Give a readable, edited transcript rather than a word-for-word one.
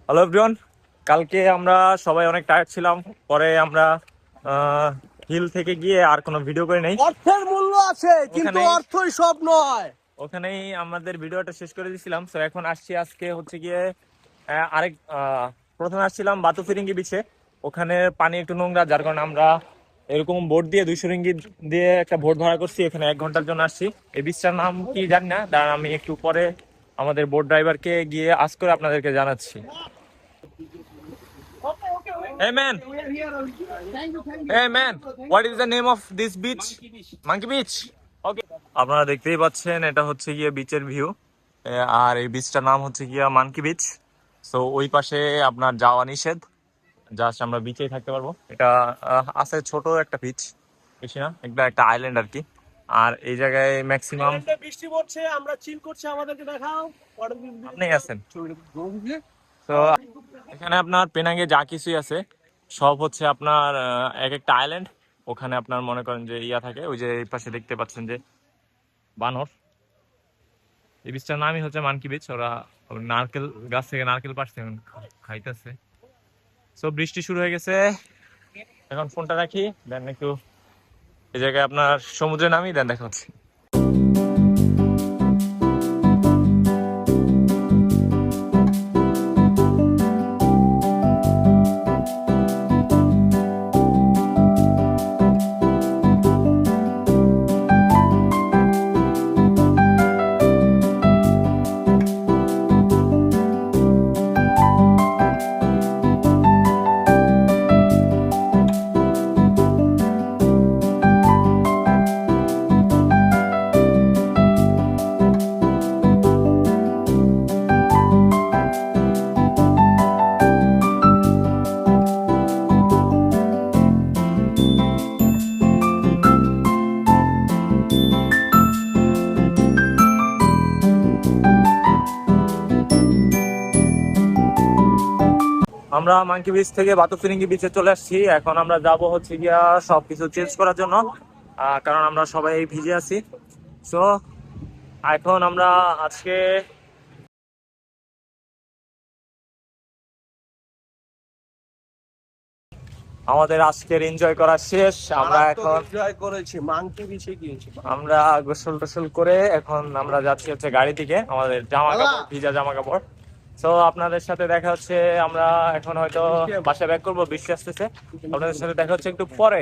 Hello everyone, কালকে আমরা সবাই অনেক টায়ার্ড ছিলাম। পরে আমরা হিল থেকে গিয়ে আর কোনো ভিডিও করে নেই। অর্থের মূল্য আছে কিন্তু ওখানেই অর্থই সব নয়। ওখানেই আমাদের ভিডিওটা শেষ করে দিয়েছিলাম। তো এখন আসছি, আজকে হচ্ছে গিয়ে আরেক প্রথমে আসছিলাম বাতু ফিরিঙ্গি বিচে। ওখানে পানি একটু নোংরা, যার কারণে আমরা এরকম বোট দিয়ে 200 রিঙ্গিত দিয়ে একটা বোট ভাড়া করছি। এখানে 1 ঘন্টার জন্য আসছি। এই বিচটার নাম কি জানি না, দাঁড়ান আমি একটু পরে আমাদের বোট ড্রাইভারকে গিয়ে আস্ক করে আপনাদেরকে জানাচ্ছি। Hey man, hey man, what is the name of this beach? Monkey Beach. Okay. আপনারা দেখতেই পাচ্ছেন এটা হচ্ছে গিয়ে বিচের ভিউ, আর এই বিচটার নাম হচ্ছে গিয়া মানকি বিচ। সো ওই পাশে আপনার যাওয়া নিষেধ, জাস্ট আমরা বিচেই থাকতে পারবো। এটা আছে ছোট একটা বিচ, বেশি না, একটা আইল্যান্ড আর কি। আর এই জায়গায় ম্যাক্সিমাম বৃষ্টি পড়ছে, আমরা চিল করছি, আমাদেরকে দেখাও। আপনি আছেন। তো এখানে আপনার পেনাঙ্গে যা কিছুই আছে সব হচ্ছে আপনার এক একটা আইল্যান্ড। ওখানে আপনার মনে করেন যে ইয়া থাকে, ওই যে এই পাশে দেখতে পাচ্ছেন যে বানর। এই বীজটার নামই হচ্ছে মানকি বীজ। ওরা নারকেল গাছ থেকে নারকেল পাড়ছে, এখন খাইতেছে। সো বৃষ্টি শুরু হয়ে গেছে, এখন ফোনটা রাখি, দেন একটু এই জায়গায় আপনার সমুদ্রে নামি, দেন দেখা হচ্ছে। আমরা মাঙ্কি বিচ থেকে বাতু ফিরিঙ্গি বিচে চলে আসছি। এখন আমরা যাব হচ্ছে গিয়া সবকিছু চেঞ্জ করার জন্য, কারণ আমরা সবাই ভিজে আছি। সো এখন আমরা আজকে আমাদের আজকের এনজয় করা শেষ। আমরা এখন এনজয় করেছি, মাংকি বিচে গিয়েছি। আমরা গোসল টোসল করে এখন আমরা যাচ্ছি হচ্ছে গাড়ি থেকে, আমাদের জামা কাপড়, ভিজা জামা কাপড়। তো আপনাদের সাথে দেখা হচ্ছে, আমরা এখন হয়তো বাসায় ব্যাক করবো, বৃষ্টি আসতেছে। আপনাদের সাথে দেখা হচ্ছে একটু পরে।